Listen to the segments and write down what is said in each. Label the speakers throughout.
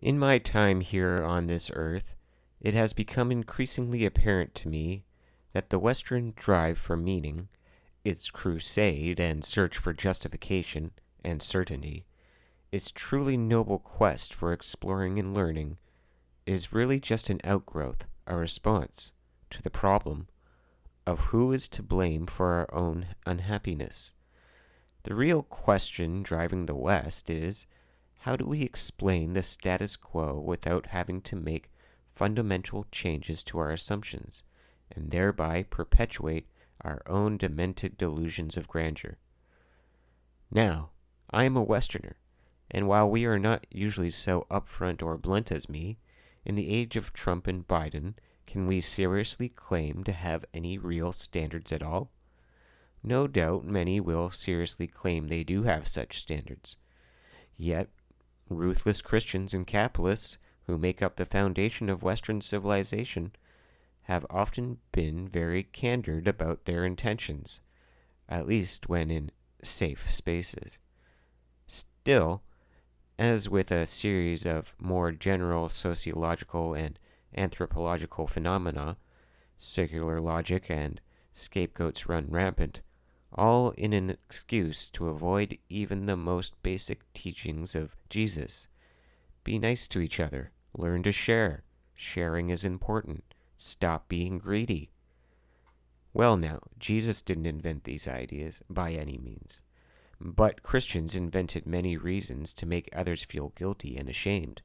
Speaker 1: In my time here on this earth, it has become increasingly apparent to me that the Western drive for meaning, its crusade and search for justification and certainty, its truly noble quest for exploring and learning, is really just an outgrowth, a response, to the problem of who is to blame for our own unhappiness. The real question driving the West is, how do we explain the status quo without having to make fundamental changes to our assumptions, and thereby perpetuate our own demented delusions of grandeur? Now, I am a Westerner, and while we are not usually so upfront or blunt as me, in the age of Trump and Biden, can we seriously claim to have any real standards at all? No doubt many will seriously claim they do have such standards. Yet, ruthless Christians and capitalists who make up the foundation of Western civilization have often been very candid about their intentions, at least when in safe spaces. Still, as with a series of more general sociological and anthropological phenomena, circular logic and scapegoats run rampant, all in an excuse to avoid even the most basic teachings of Jesus. Be nice to each other. Learn to share. Sharing is important. Stop being greedy. Well now, Jesus didn't invent these ideas by any means. But Christians invented many reasons to make others feel guilty and ashamed,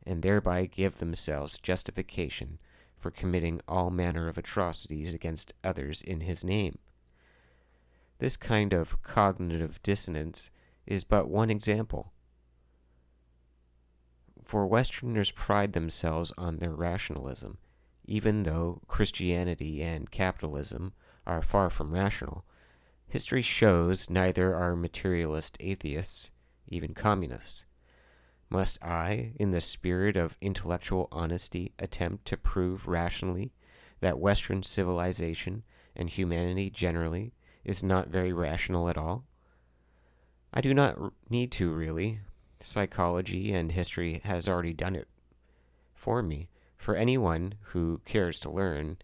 Speaker 1: and thereby give themselves justification for committing all manner of atrocities against others in his name. This kind of cognitive dissonance is but one example. For Westerners pride themselves on their rationalism, even though Christianity and capitalism are far from rational. History shows neither are materialist atheists, even communists. Must I, in the spirit of intellectual honesty, attempt to prove rationally that Western civilization and humanity generally is not very rational at all? I do not need to, really. Psychology and history has already done it for me, for anyone who cares to learn,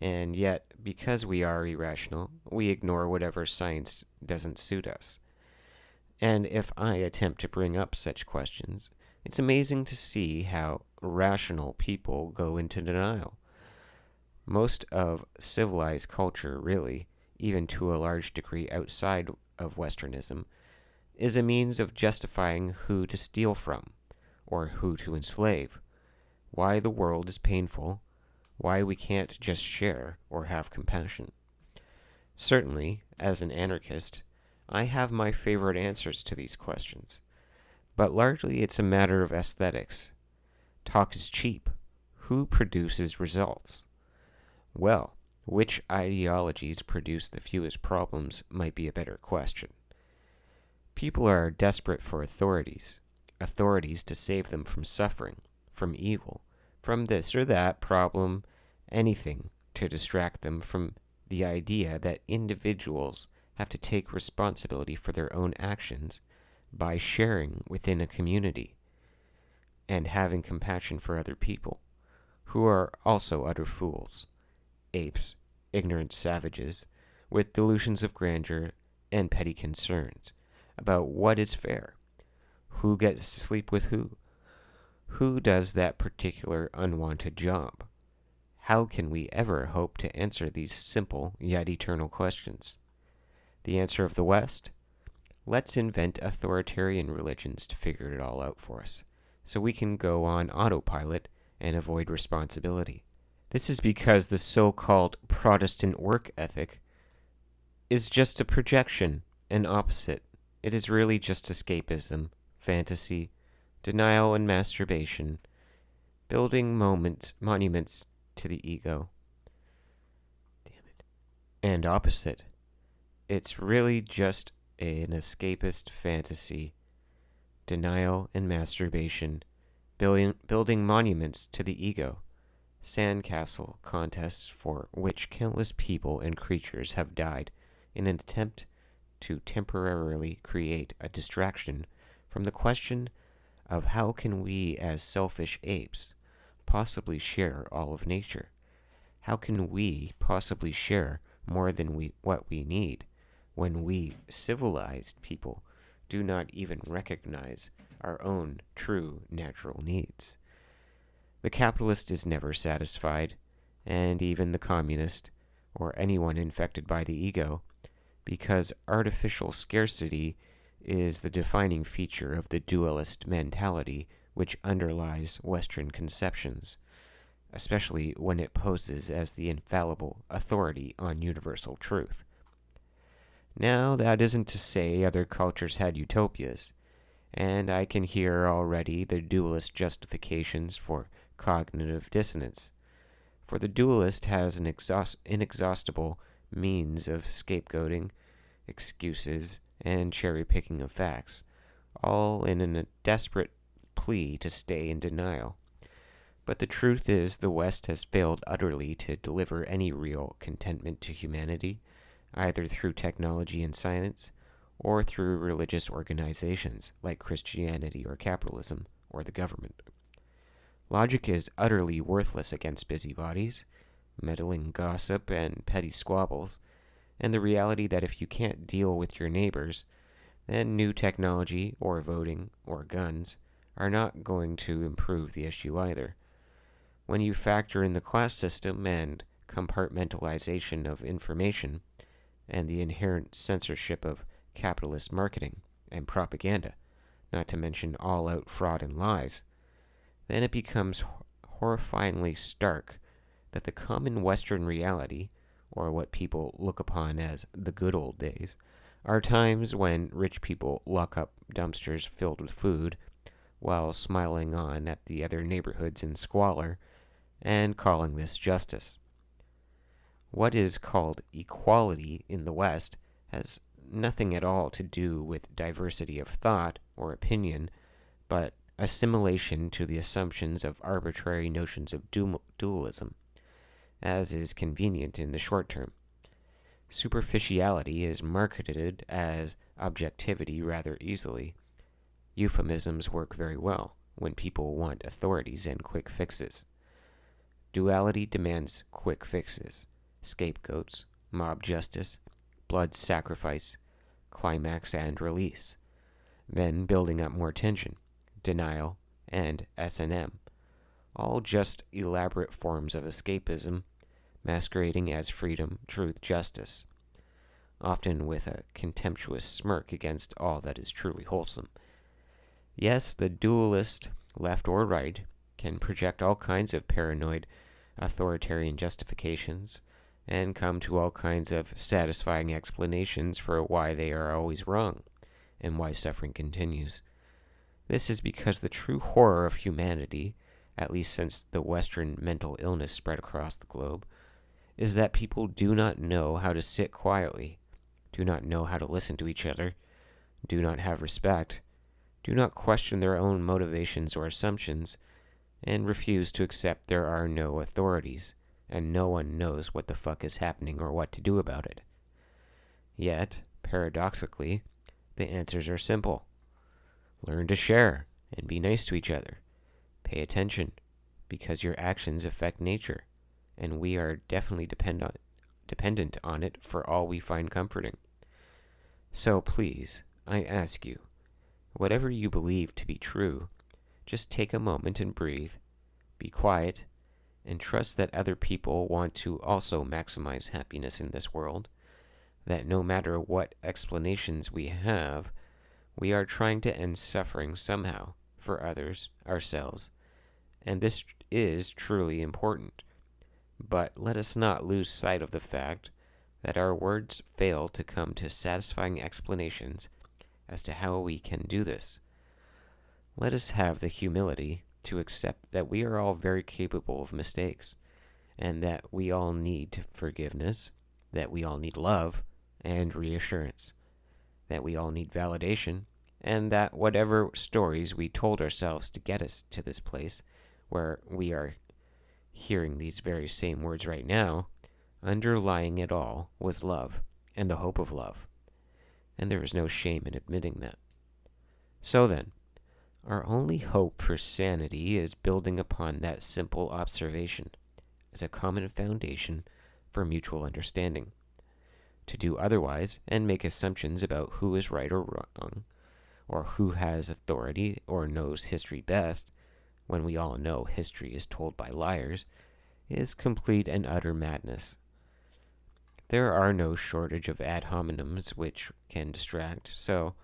Speaker 1: and yet, because we are irrational, we ignore whatever science doesn't suit us. And if I attempt to bring up such questions, it's amazing to see how rational people go into denial. Most of civilized culture, really, even to a large degree outside of Westernism, is a means of justifying who to steal from, or who to enslave, why the world is painful, why we can't just share or have compassion. Certainly, as an anarchist, I have my favorite answers to these questions, but largely it's a matter of aesthetics. Talk is cheap. Who produces results? Well, which ideologies produce the fewest problems might be a better question. People are desperate for authorities to save them from suffering, from evil, from this or that problem, anything to distract them from the idea that individuals have to take responsibility for their own actions by sharing within a community and having compassion for other people, who are also utter fools, apes, ignorant savages, with delusions of grandeur and petty concerns about what is fair, who gets to sleep with who does that particular unwanted job. How can we ever hope to answer these simple yet eternal questions? The answer of the West? Let's invent authoritarian religions to figure it all out for us, so we can go on autopilot and avoid responsibility. This is because the so-called Protestant work ethic is just a projection, an opposite. It is really just escapism, fantasy, denial and masturbation, building monuments to the ego. And opposite. It's really just an escapist fantasy, denial and masturbation, building monuments to the ego, sandcastle contests for which countless people and creatures have died in an attempt to temporarily create a distraction from the question of how can we as selfish apes possibly share all of nature? How can we possibly share more than what we need when we civilized people do not even recognize our own true natural needs? The capitalist is never satisfied, and even the communist, or anyone infected by the ego, because artificial scarcity is the defining feature of the dualist mentality which underlies Western conceptions, especially when it poses as the infallible authority on universal truth. Now, that isn't to say other cultures had utopias, and I can hear already the dualist justifications for cognitive dissonance, for the dualist has an inexhaustible means of scapegoating, excuses, and cherry-picking of facts, all in a desperate plea to stay in denial. But the truth is the West has failed utterly to deliver any real contentment to humanity, either through technology and science, or through religious organizations like Christianity or capitalism or the government. Logic is utterly worthless against busybodies, meddling gossip, and petty squabbles, and the reality that if you can't deal with your neighbors, then new technology or voting or guns are not going to improve the issue either. When you factor in the class system and compartmentalization of information, and the inherent censorship of capitalist marketing and propaganda, not to mention all-out fraud and lies, then it becomes horrifyingly stark that the common Western reality, or what people look upon as the good old days, are times when rich people lock up dumpsters filled with food while smiling on at the other neighborhoods in squalor and calling this justice. What is called equality in the West has nothing at all to do with diversity of thought or opinion, but assimilation to the assumptions of arbitrary notions of dualism, as is convenient in the short term. Superficiality is marketed as objectivity rather easily. Euphemisms work very well when people want authorities and quick fixes. Duality demands quick fixes, scapegoats, mob justice, blood sacrifice, climax and release, then building up more tension, denial, and S&M, all just elaborate forms of escapism masquerading as freedom, truth, justice, often with a contemptuous smirk against all that is truly wholesome. Yes, the dualist, left or right, can project all kinds of paranoid, authoritarian justifications and come to all kinds of satisfying explanations for why they are always wrong and why suffering continues. This is because the true horror of humanity, at least since the Western mental illness spread across the globe, is that people do not know how to sit quietly, do not know how to listen to each other, do not have respect, do not question their own motivations or assumptions, and refuse to accept there are no authorities, and no one knows what the fuck is happening or what to do about it. Yet, paradoxically, the answers are simple. Learn to share and be nice to each other. Pay attention, because your actions affect nature, and we are definitely dependent on it for all we find comforting. So please, I ask you, whatever you believe to be true, just take a moment and breathe, be quiet, and trust that other people want to also maximize happiness in this world, that no matter what explanations we have, we are trying to end suffering somehow for others, ourselves, and this is truly important. But let us not lose sight of the fact that our words fail to come to satisfying explanations as to how we can do this. Let us have the humility to accept that we are all very capable of mistakes, and that we all need forgiveness, that we all need love and reassurance, that we all need validation, and that whatever stories we told ourselves to get us to this place where we are hearing these very same words right now, underlying it all was love and the hope of love, and there is no shame in admitting that. So then, Our only hope for sanity is building upon that simple observation as a common foundation for mutual understanding. To do otherwise and make assumptions about who is right or wrong, or who has authority or knows history best, when we all know history is told by liars, is complete and utter madness. There are no shortage of ad hominems which can distract, so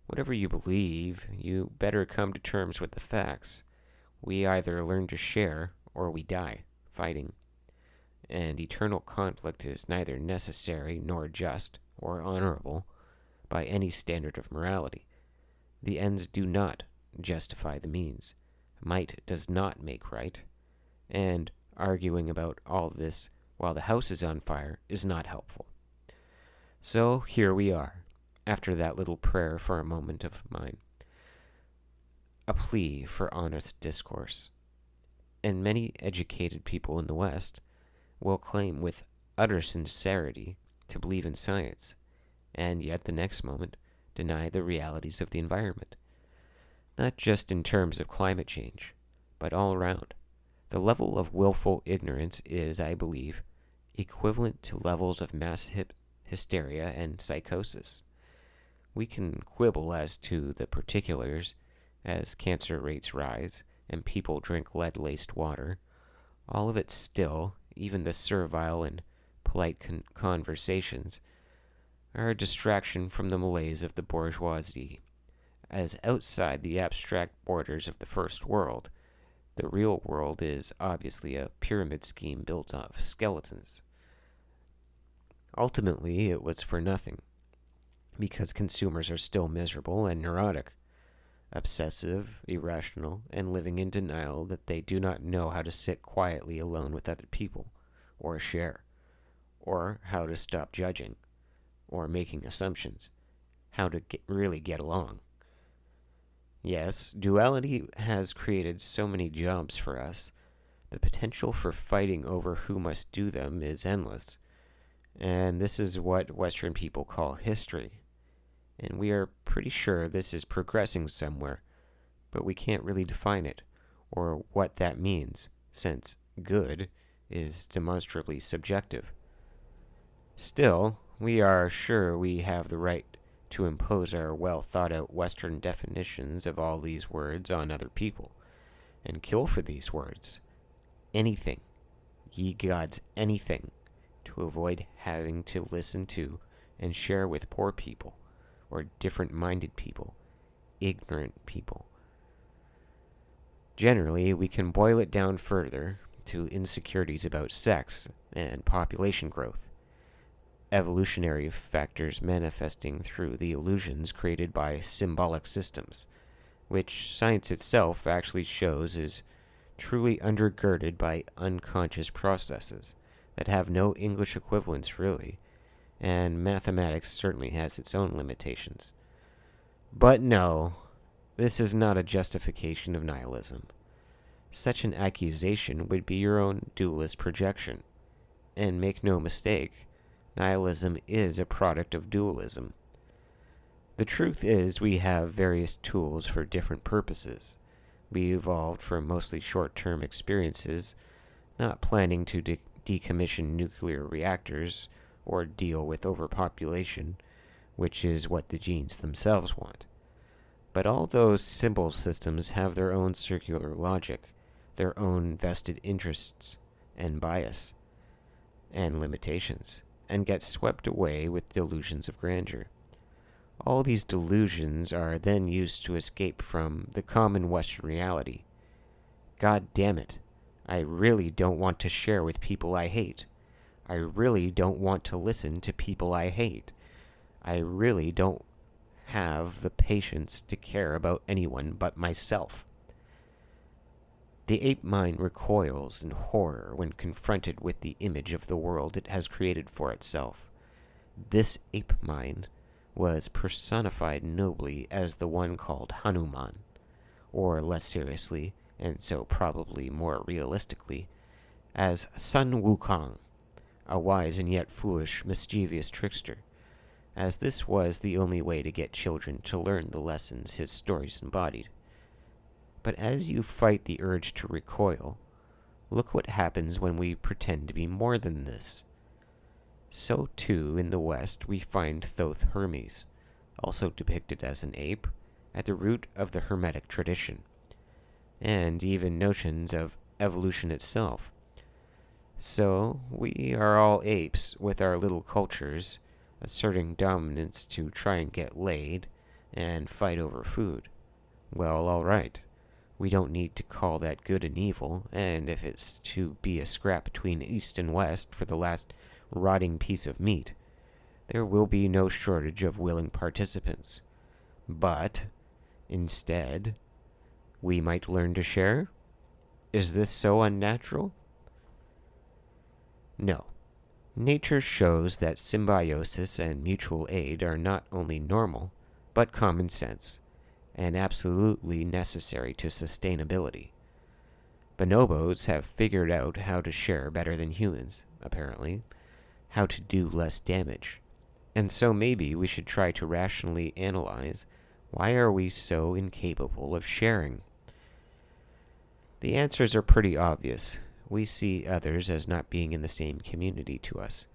Speaker 1: whatever you believe, you better come to terms with the facts. We either learn to share or we die fighting. And eternal conflict is neither necessary nor just or honorable by any standard of morality. The ends do not justify the means. Might does not make right. And arguing about all this while the house is on fire is not helpful. So here we are, after that little prayer for a moment of mine. A plea for honest discourse. And many educated people in the West will claim with utter sincerity to believe in science, and yet the next moment deny the realities of the environment. Not just in terms of climate change, but all around. The level of willful ignorance is, I believe, equivalent to levels of mass hysteria and psychosis. We can quibble as to the particulars, as cancer rates rise and people drink lead-laced water. All of it still, even the servile and polite conversations, are a distraction from the malaise of the bourgeoisie, as outside the abstract borders of the first world, the real world is obviously a pyramid scheme built of skeletons. Ultimately, it was for nothing, because consumers are still miserable and neurotic, obsessive, irrational, and living in denial that they do not know how to sit quietly alone with other people, or share, or how to stop judging, or making assumptions, how to really get along. Yes, duality has created so many jobs for us. The potential for fighting over who must do them is endless, and this is what Western people call history. And we are pretty sure this is progressing somewhere, but we can't really define it, or what that means, since good is demonstrably subjective. Still, we are sure we have the right to impose our well-thought-out Western definitions of all these words on other people, and kill for these words. Anything, ye gods, anything, to avoid having to listen to and share with poor people, or different-minded people, ignorant people. Generally, we can boil it down further to insecurities about sex and population growth, evolutionary factors manifesting through the illusions created by symbolic systems, which science itself actually shows is truly undergirded by unconscious processes that have no English equivalents really, and mathematics certainly has its own limitations. But no, this is not a justification of nihilism. Such an accusation would be your own dualist projection. And make no mistake, nihilism is a product of dualism. The truth is we have various tools for different purposes. We evolved for mostly short-term experiences, not planning to decommission nuclear reactors or deal with overpopulation, which is what the genes themselves want. But all those symbol systems have their own circular logic, their own vested interests and bias and limitations, and get swept away with delusions of grandeur. All these delusions are then used to escape from the common Western reality. God damn it, I really don't want to share with people I hate. I really don't want to listen to people I hate. I really don't have the patience to care about anyone but myself. The ape mind recoils in horror when confronted with the image of the world it has created for itself. This ape mind was personified nobly as the one called Hanuman, or less seriously, and so probably more realistically, as Sun Wukong, a wise and yet foolish, mischievous trickster, as this was the only way to get children to learn the lessons his stories embodied. But as you fight the urge to recoil, look what happens when we pretend to be more than this. So too in the West we find Thoth Hermes, also depicted as an ape, at the root of the Hermetic tradition, and even notions of evolution itself. So we are all apes with our little cultures, asserting dominance to try and get laid and fight over food. Well, all right. We don't need to call that good and evil, and if it's to be a scrap between East and West for the last rotting piece of meat, there will be no shortage of willing participants. But, instead, we might learn to share? Is this so unnatural? No. Nature shows that symbiosis and mutual aid are not only normal, but common sense, and absolutely necessary to sustainability. Bonobos have figured out how to share better than humans, apparently, how to do less damage. And so maybe we should try to rationally analyze why are we so incapable of sharing? The answers are pretty obvious. We see others as not being in the same community to us.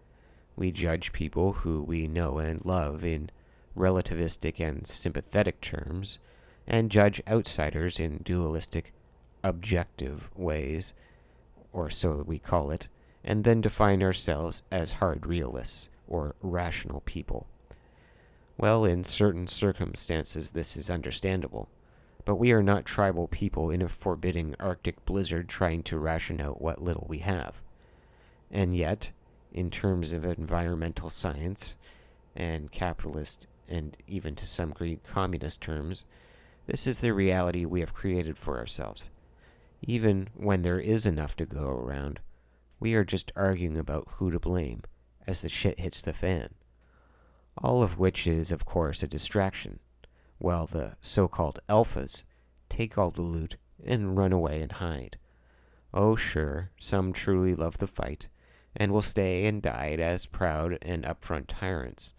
Speaker 1: We judge people who we know and love in relativistic and sympathetic terms, and judge outsiders in dualistic, objective ways, or so we call it, and then define ourselves as hard realists, or rational people. Well, in certain circumstances this is understandable, but we are not tribal people in a forbidding Arctic blizzard trying to ration out what little we have. And yet, in terms of environmental science, and capitalist, and even to some degree communist terms, this is the reality we have created for ourselves. Even when there is enough to go around, we are just arguing about who to blame as the shit hits the fan. All of which is, of course, a distraction, while the so-called alphas take all the loot and run away and hide. Oh, sure, some truly love the fight, and will stay and die as proud and upfront tyrants.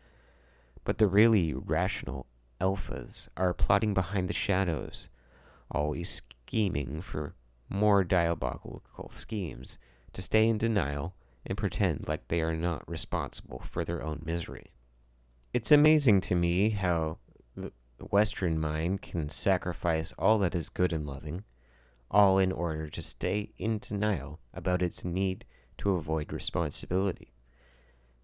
Speaker 1: But the really rational alphas are plotting behind the shadows, always scheming for more diabolical schemes to stay in denial and pretend like they are not responsible for their own misery. It's amazing to me how the Western mind can sacrifice all that is good and loving, all in order to stay in denial about its need to avoid responsibility.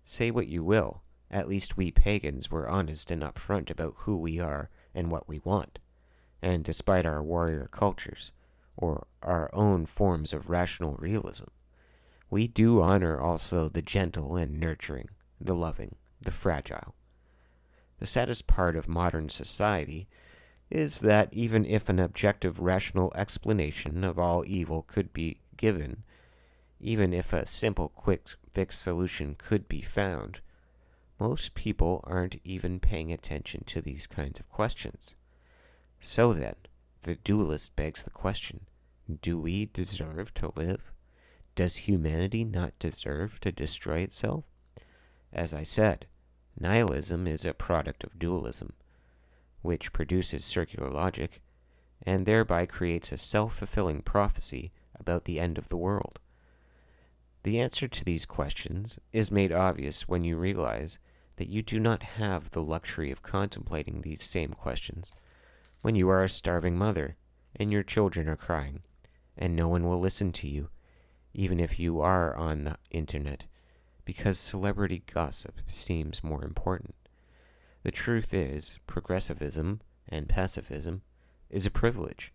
Speaker 1: Say what you will, at least we pagans were honest and upfront about who we are and what we want, and despite our warrior cultures, or our own forms of rational realism, we do honor also the gentle and nurturing, the loving, the fragile. The saddest part of modern society is that even if an objective rational explanation of all evil could be given, even if a simple quick fix solution could be found, most people aren't even paying attention to these kinds of questions. So then, the dualist begs the question, do we deserve to live? Does humanity not deserve to destroy itself? As I said, nihilism is a product of dualism, which produces circular logic, and thereby creates a self-fulfilling prophecy about the end of the world. The answer to these questions is made obvious when you realize that you do not have the luxury of contemplating these same questions when you are a starving mother and your children are crying, and no one will listen to you, even if you are on the internet, because celebrity gossip seems more important. The truth is, progressivism and pacifism is a privilege.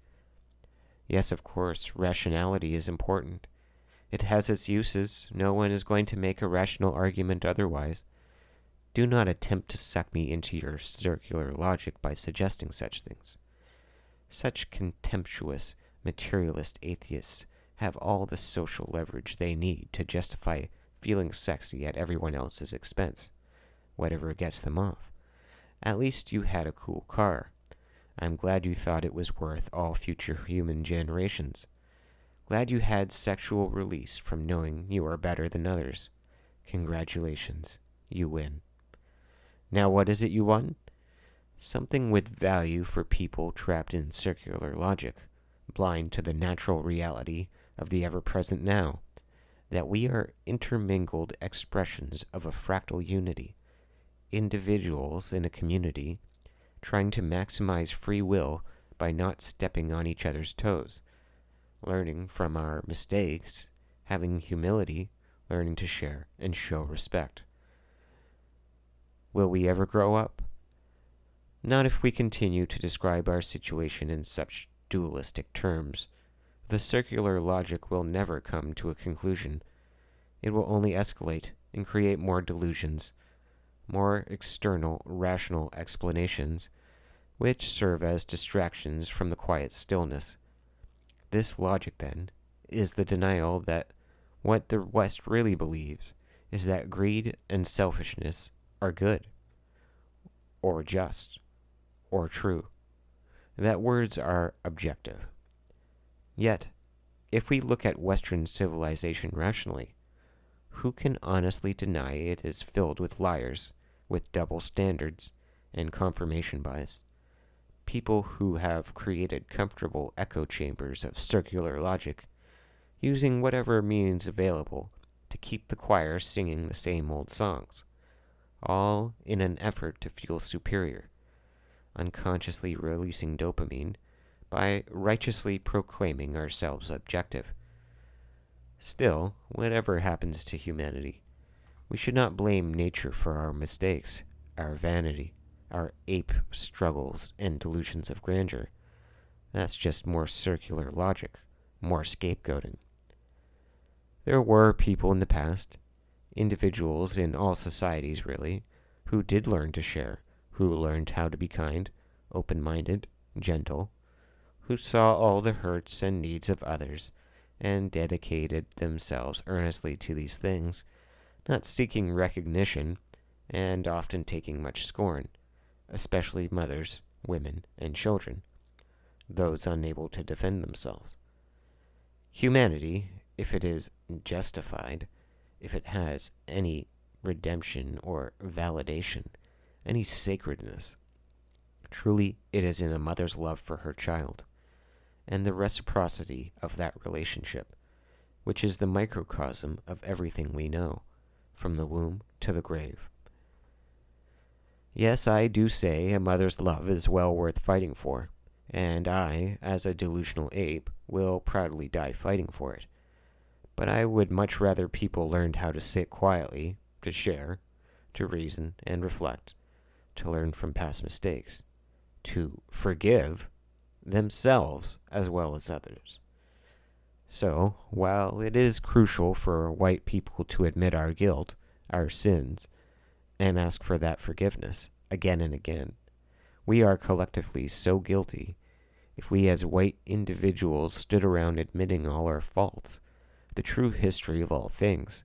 Speaker 1: Yes, of course, rationality is important. It has its uses. No one is going to make a rational argument otherwise. Do not attempt to suck me into your circular logic by suggesting such things. Such contemptuous, materialist atheists have all the social leverage they need to justify feeling sexy at everyone else's expense, whatever gets them off. At least you had a cool car. I'm glad you thought it was worth all future human generations. Glad you had sexual release from knowing you are better than others. Congratulations, you win. Now what is it you want? Something with value for people trapped in circular logic, blind to the natural reality of the ever-present now, that we are intermingled expressions of a fractal unity, individuals in a community, trying to maximize free will by not stepping on each other's toes, learning from our mistakes, having humility, learning to share and show respect. Will we ever grow up? Not if we continue to describe our situation in such dualistic terms. The circular logic will never come to a conclusion. It will only escalate and create more delusions, more external, rational explanations, which serve as distractions from the quiet stillness. This logic, then, is the denial that what the West really believes is that greed and selfishness are good, or just, or true, that words are objective. Yet, if we look at Western civilization rationally, who can honestly deny it is filled with liars, with double standards, and confirmation bias? People who have created comfortable echo chambers of circular logic, using whatever means available to keep the choir singing the same old songs, all in an effort to feel superior, unconsciously releasing dopamine by righteously proclaiming ourselves objective. Still, whatever happens to humanity, we should not blame nature for our mistakes, our vanity, our ape struggles and delusions of grandeur. That's just more circular logic, more scapegoating. There were people in the past, individuals in all societies really, who did learn to share, who learned how to be kind, open-minded, gentle, who saw all the hurts and needs of others, and dedicated themselves earnestly to these things, not seeking recognition, and often taking much scorn, especially mothers, women, and children, those unable to defend themselves. Humanity, if it is justified, if it has any redemption or validation, any sacredness, truly it is in a mother's love for her child, and the reciprocity of that relationship, which is the microcosm of everything we know, from the womb to the grave. Yes, I do say a mother's love is well worth fighting for, and I, as a delusional ape, will proudly die fighting for it. But I would much rather people learned how to sit quietly, to share, to reason and reflect, to learn from past mistakes, to forgive themselves as well as others. So, while it is crucial for white people to admit our guilt, our sins, and ask for that forgiveness again and again, we are collectively so guilty. If we as white individuals stood around admitting all our faults, the true history of all things,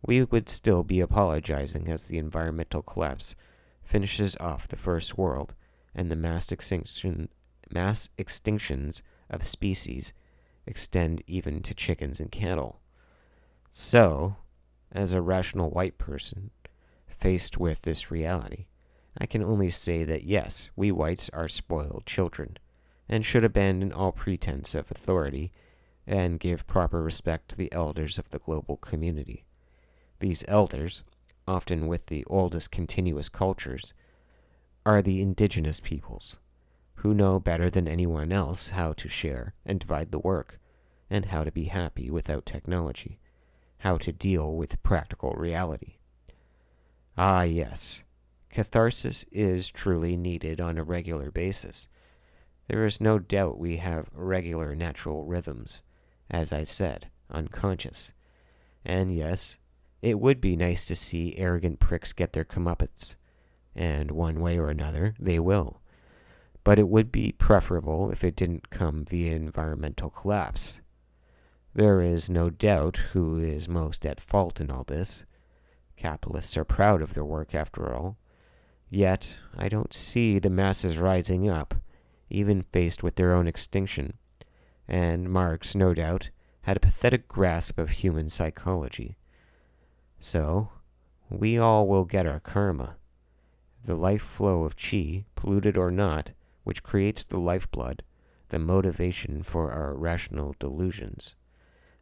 Speaker 1: we would still be apologizing as the environmental collapse finishes off the first world and the mass extinctions of species extend even to chickens and cattle. So, as a rational white person, faced with this reality, I can only say that yes, we whites are spoiled children, and should abandon all pretense of authority and give proper respect to the elders of the global community. These elders, often with the oldest continuous cultures, are the indigenous peoples, who know better than anyone else how to share and divide the work, and how to be happy without technology, how to deal with practical reality. Ah, yes, catharsis is truly needed on a regular basis. There is no doubt we have regular natural rhythms, as I said, unconscious. And yes, it would be nice to see arrogant pricks get their comeuppance, and one way or another they will. But it would be preferable if it didn't come via environmental collapse. There is no doubt who is most at fault in all this. Capitalists are proud of their work after all. Yet I don't see the masses rising up, even faced with their own extinction. And Marx, no doubt, had a pathetic grasp of human psychology. So, we all will get our karma. The life flow of chi, polluted or not, which creates the lifeblood, the motivation for our rational delusions,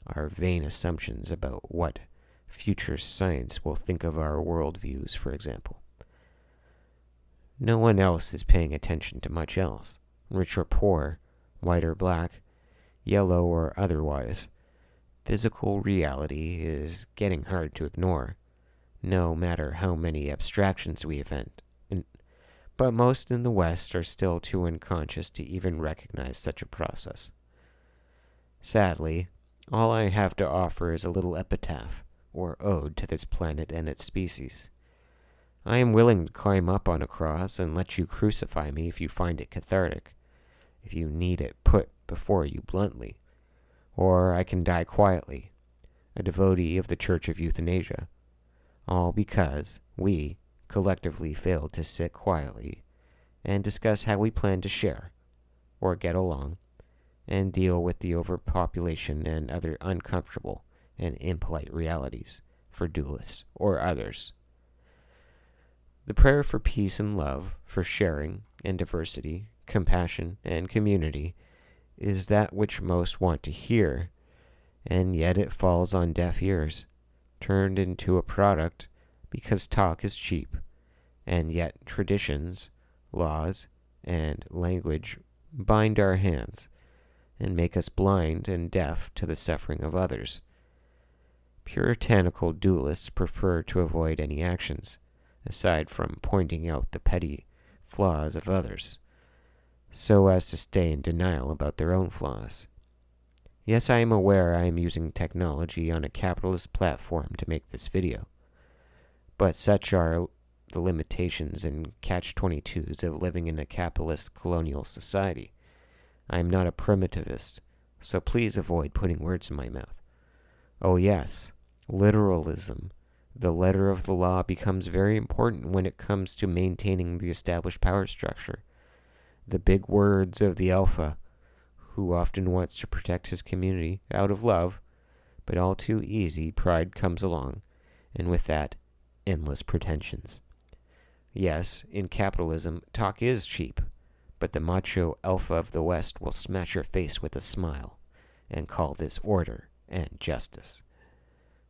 Speaker 1: our vain assumptions about what future science will think of our worldviews, for example. No one else is paying attention to much else, rich or poor, white or black, yellow or otherwise. Physical reality is getting hard to ignore, no matter how many abstractions we invent. But most in the West are still too unconscious to even recognize such a process. Sadly, all I have to offer is a little epitaph, or ode to this planet and its species. I am willing to climb up on a cross and let you crucify me if you find it cathartic, if you need it put before you bluntly. Or I can die quietly, a devotee of the Church of Euthanasia, all because we collectively failed to sit quietly and discuss how we plan to share, or get along, and deal with the overpopulation and other uncomfortable and impolite realities for dualists or others. The prayer for peace and love, for sharing and diversity, compassion and community, is that which most want to hear, and yet it falls on deaf ears, turned into a product because talk is cheap, and yet traditions, laws, and language bind our hands and make us blind and deaf to the suffering of others. Puritanical dualists prefer to avoid any actions, aside from pointing out the petty flaws of others, so as to stay in denial about their own flaws. Yes, I am aware I am using technology on a capitalist platform to make this video, but such are the limitations and catch-22s of living in a capitalist colonial society. I am not a primitivist, so please avoid putting words in my mouth. Oh yes, literalism, the letter of the law, becomes very important when it comes to maintaining the established power structure. The big words of the alpha, who often wants to protect his community out of love, but all too easy pride comes along, and with that, endless pretensions. Yes, in capitalism, talk is cheap, but the macho alpha of the West will smash your face with a smile and call this order and justice.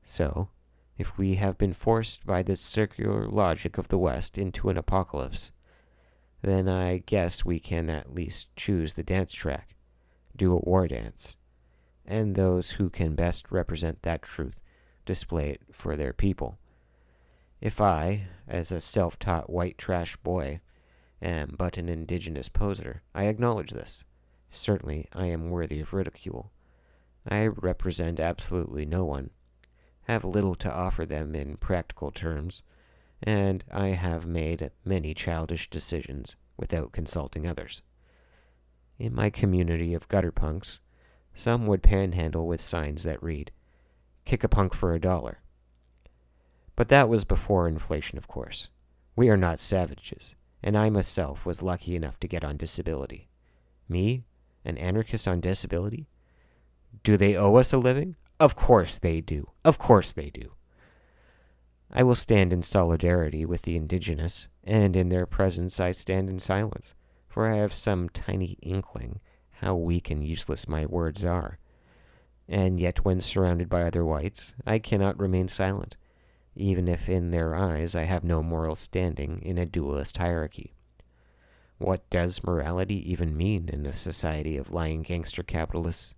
Speaker 1: So, if we have been forced by this circular logic of the West into an apocalypse, then I guess we can at least choose the dance track, do a war dance, and those who can best represent that truth display it for their people. If I, as a self-taught white trash boy, am but an indigenous poser, I acknowledge this. Certainly, I am worthy of ridicule. I represent absolutely no one, have little to offer them in practical terms, and I have made many childish decisions without consulting others. In my community of gutter punks, some would panhandle with signs that read, "Kick a punk for $1." But that was before inflation, of course. We are not savages, and I myself was lucky enough to get on disability. Me, an anarchist on disability? Do they owe us a living? Of course they do. Of course they do. I will stand in solidarity with the indigenous, and in their presence I stand in silence, for I have some tiny inkling how weak and useless my words are. And yet when surrounded by other whites, I cannot remain silent, even if in their eyes I have no moral standing in a dualist hierarchy. What does morality even mean in a society of lying gangster capitalists?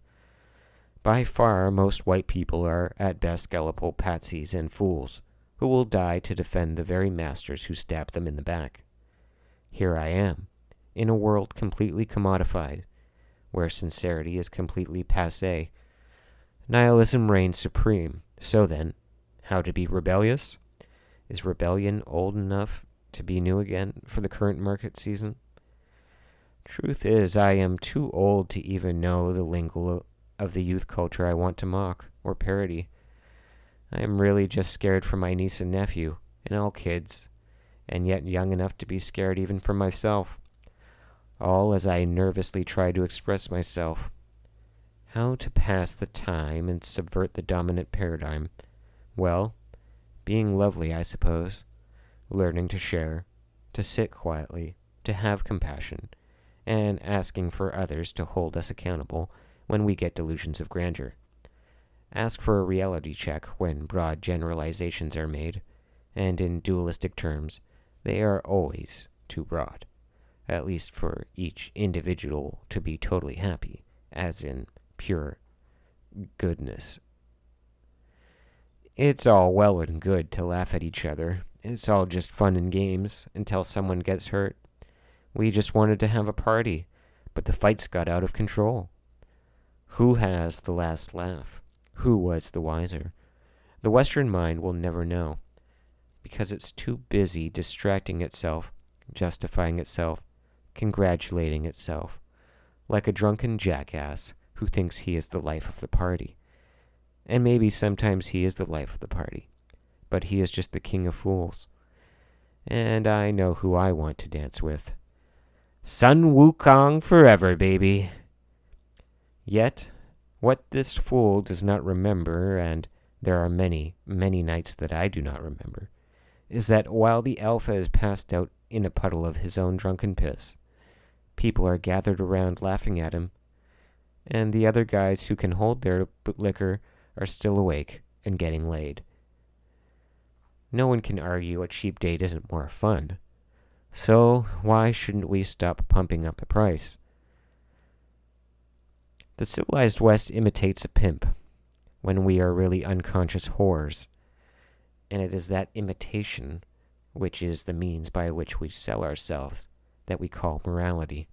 Speaker 1: By far, most white people are at best gullible patsies and fools, who will die to defend the very masters who stabbed them in the back. Here I am, in a world completely commodified, where sincerity is completely passé. Nihilism reigns supreme. So then, how to be rebellious? Is rebellion old enough to be new again for the current market season? Truth is, I am too old to even know the lingo of the youth culture I want to mock or parody. I am really just scared for my niece and nephew, and all kids, and yet young enough to be scared even for myself. All as I nervously try to express myself. How to pass the time and subvert the dominant paradigm? Well, being lovely, I suppose. Learning to share, to sit quietly, to have compassion, and asking for others to hold us accountable when we get delusions of grandeur. Ask for a reality check when broad generalizations are made, and in dualistic terms, they are always too broad, at least for each individual to be totally happy, as in pure goodness. It's all well and good to laugh at each other. It's all just fun and games until someone gets hurt. We just wanted to have a party, but the fights got out of control. Who has the last laugh? Who was the wiser? The Western mind will never know, because it's too busy distracting itself, justifying itself, congratulating itself, like a drunken jackass who thinks he is the life of the party. And maybe sometimes he is the life of the party, but he is just the king of fools. And I know who I want to dance with. Sun Wukong forever, baby. Yet, what this fool does not remember, and there are many, many nights that I do not remember, is that while the alpha is passed out in a puddle of his own drunken piss, people are gathered around laughing at him, and the other guys who can hold their liquor are still awake and getting laid. No one can argue a cheap date isn't more fun, so why shouldn't we stop pumping up the price? The civilized West imitates a pimp when we are really unconscious whores, and it is that imitation which is the means by which we sell ourselves that we call morality.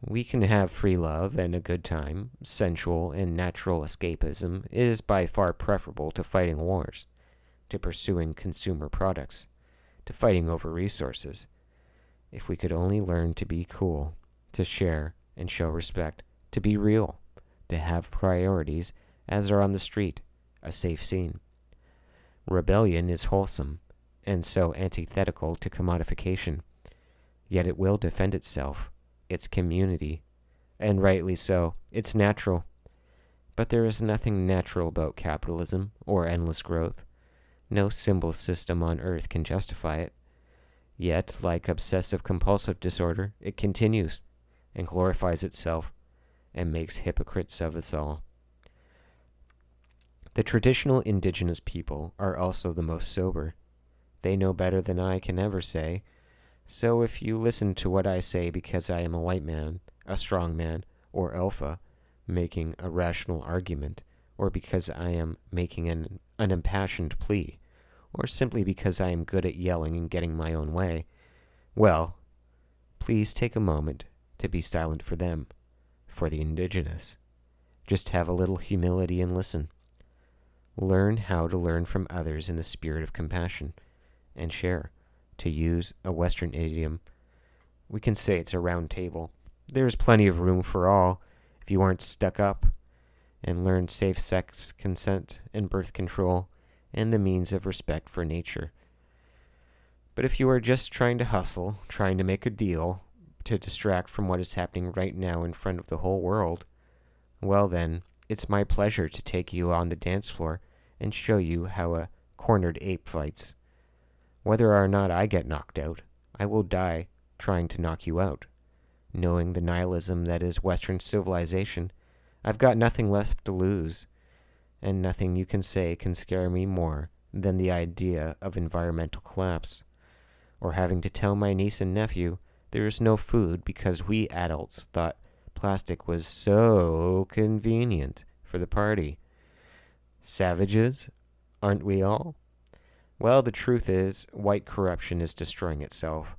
Speaker 1: We can have free love and a good time. Sensual and natural escapism is by far preferable to fighting wars, to pursuing consumer products, to fighting over resources. If we could only learn to be cool, to share and show respect, to be real, to have priorities as are on the street, a safe scene. Rebellion is wholesome, and so antithetical to commodification, yet it will defend itself, its community, and rightly so. It's natural. But there is nothing natural about capitalism or endless growth. No symbol system on earth can justify it. Yet, like obsessive-compulsive disorder, it continues and glorifies itself and makes hypocrites of us all. The traditional indigenous people are also the most sober. They know better than I can ever say. So if you listen to what I say because I am a white man, a strong man, or alpha, making a rational argument, or because I am making an unimpassioned plea, or simply because I am good at yelling and getting my own way, well, please take a moment to be silent for them, for the indigenous. Just have a little humility and listen. Learn how to learn from others in the spirit of compassion, and share. To use a Western idiom, we can say it's a round table. There's plenty of room for all if you aren't stuck up, and learn safe sex consent and birth control and the means of respect for nature. But if you are just trying to hustle, trying to make a deal, to distract from what is happening right now in front of the whole world, well then, it's my pleasure to take you on the dance floor and show you how a cornered ape fights. Whether or not I get knocked out, I will die trying to knock you out. Knowing the nihilism that is Western civilization, I've got nothing left to lose, and nothing you can say can scare me more than the idea of environmental collapse, or having to tell my niece and nephew there is no food because we adults thought plastic was so convenient for the party. Savages, aren't we all? Well, the truth is, white corruption is destroying itself,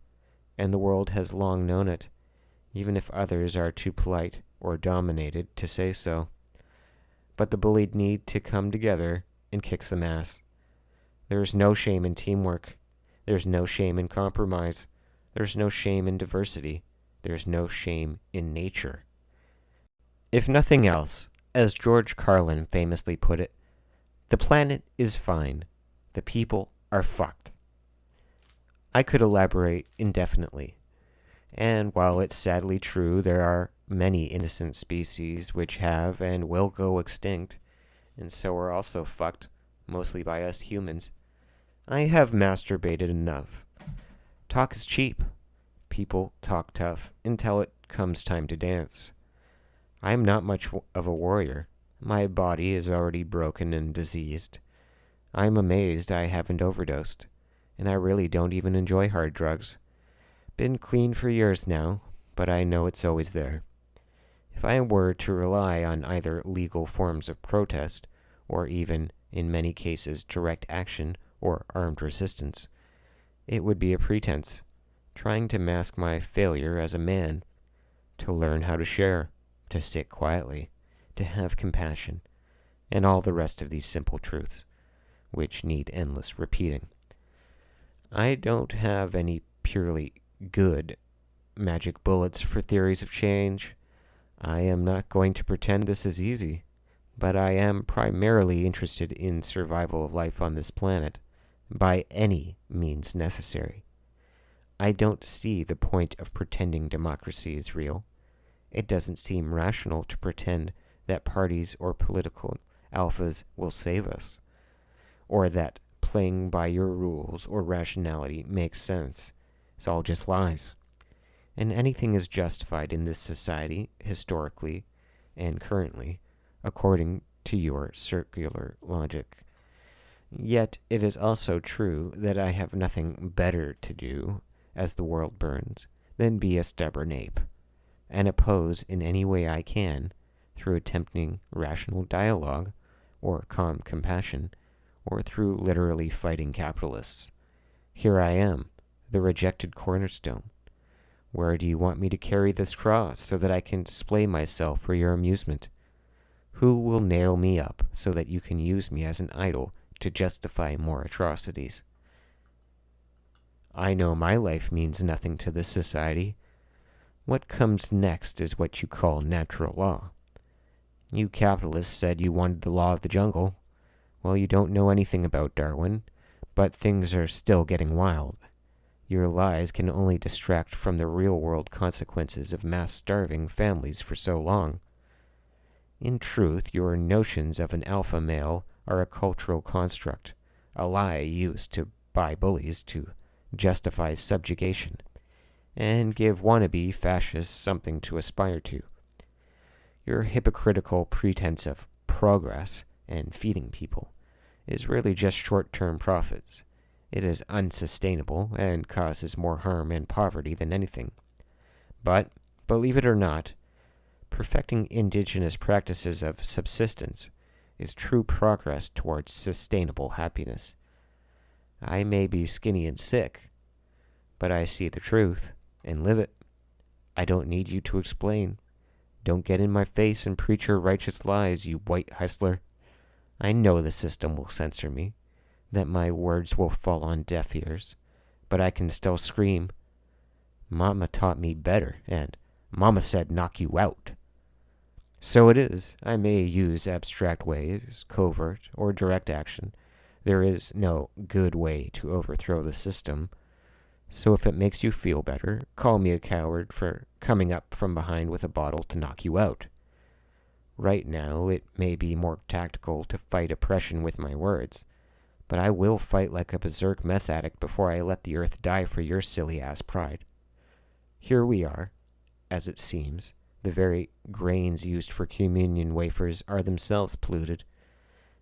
Speaker 1: and the world has long known it, even if others are too polite or dominated to say so. But the bullied need to come together and kick some ass. There is no shame in teamwork. There is no shame in compromise. There is no shame in diversity. There is no shame in nature. If nothing else, as George Carlin famously put it, the planet is fine. The people are fucked. I could elaborate indefinitely. And while it's sadly true there are many innocent species which have and will go extinct, and so are also fucked, mostly by us humans, I have masturbated enough. Talk is cheap. people talk tough until it comes time to dance. I am not much of a warrior. My body is already broken and diseased. I am amazed I haven't overdosed, and I really don't even enjoy hard drugs. Been clean for years now, but I know it's always there. If I were to rely on either legal forms of protest, or even, in many cases, direct action or armed resistance, it would be a pretense, trying to mask my failure as a man, to learn how to share, to sit quietly, to have compassion, and all the rest of these simple truths, which need endless repeating. I don't have any purely good magic bullets for theories of change. I am not going to pretend this is easy, but I am primarily interested in survival of life on this planet, by any means necessary. I don't see the point of pretending democracy is real. It doesn't seem rational to pretend that parties or political alphas will save us, or that playing by your rules or rationality makes sense. It's all just lies. And anything is justified in this society, historically and currently, according to your circular logic. Yet it is also true that I have nothing better to do, as the world burns, than be a stubborn ape, and oppose in any way I can, through attempting rational dialogue, or calm compassion, or through literally fighting capitalists. Here I am, the rejected cornerstone. Where do you want me to carry this cross so that I can display myself for your amusement? Who will nail me up so that you can use me as an idol to justify more atrocities? I know my life means nothing to this society. What comes next is what you call natural law. You capitalists said you wanted the law of the jungle. Well, you don't know anything about Darwin, but things are still getting wild. Your lies can only distract from the real-world consequences of mass starving families for so long. In truth, your notions of an alpha male are a cultural construct, a lie used by bullies to justify subjugation, and give wannabe fascists something to aspire to. Your hypocritical pretense of progress and feeding people is really just short-term profits. It is unsustainable and causes more harm and poverty than anything. But, believe it or not, perfecting indigenous practices of subsistence is true progress towards sustainable happiness. I may be skinny and sick, but I see the truth and live it. I don't need you to explain. Don't get in my face and preach your righteous lies, you white hustler. I know the system will censor me, that my words will fall on deaf ears, but I can still scream. Mama taught me better, and Mama said knock you out. So it is. I may use abstract ways, covert or direct action. There is no good way to overthrow the system. So if it makes you feel better, call me a coward for coming up from behind with a bottle to knock you out. Right now, it may be more tactical to fight oppression with my words, but I will fight like a berserk meth addict before I let the earth die for your silly-ass pride. Here we are, as it seems. The very grains used for communion wafers are themselves polluted,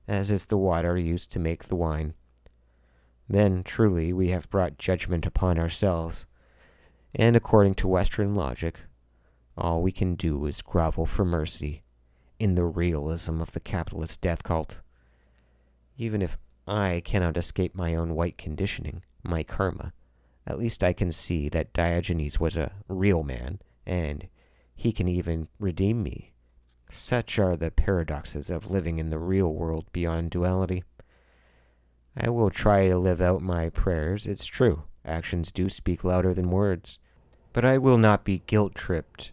Speaker 1: as is the water used to make the wine. Then, truly, we have brought judgment upon ourselves, and according to Western logic, all we can do is grovel for mercy in the realism of the capitalist death cult. Even if I cannot escape my own white conditioning, my karma, at least I can see that Diogenes was a real man, and he can even redeem me. Such are the paradoxes of living in the real world beyond duality. I will try to live out my prayers, it's true. Actions do speak louder than words. But I will not be guilt-tripped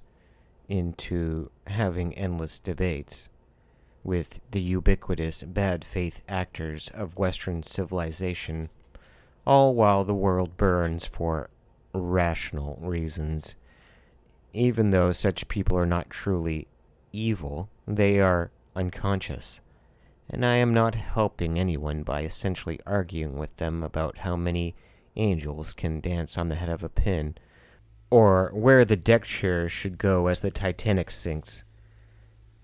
Speaker 1: into having endless debates with the ubiquitous bad faith actors of Western civilization, all while the world burns for rational reasons. Even though such people are not truly evil, they are unconscious, and I am not helping anyone by essentially arguing with them about how many angels can dance on the head of a pin, or where the deck chairs should go as the Titanic sinks.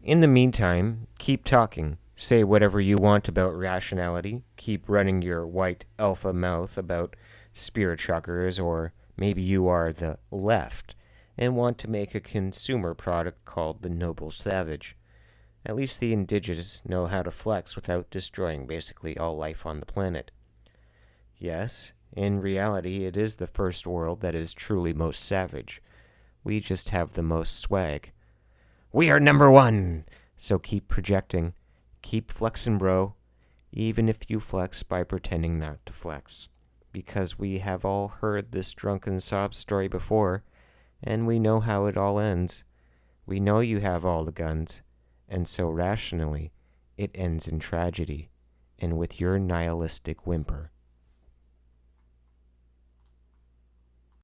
Speaker 1: In the meantime, keep talking. Say whatever you want about rationality. Keep running your white alpha mouth about spirit chakras, or maybe you are the left and want to make a consumer product called the Noble Savage. At least the indigenous know how to flex without destroying basically all life on the planet. Yes, in reality, it is the first world that is truly most savage. We just have the most swag. We are number one! So keep projecting. Keep flexing, bro. Even if you flex by pretending not to flex. Because we have all heard this drunken sob story before, and we know how it all ends. We know you have all the guns, and so rationally, it ends in tragedy, and with your nihilistic whimper.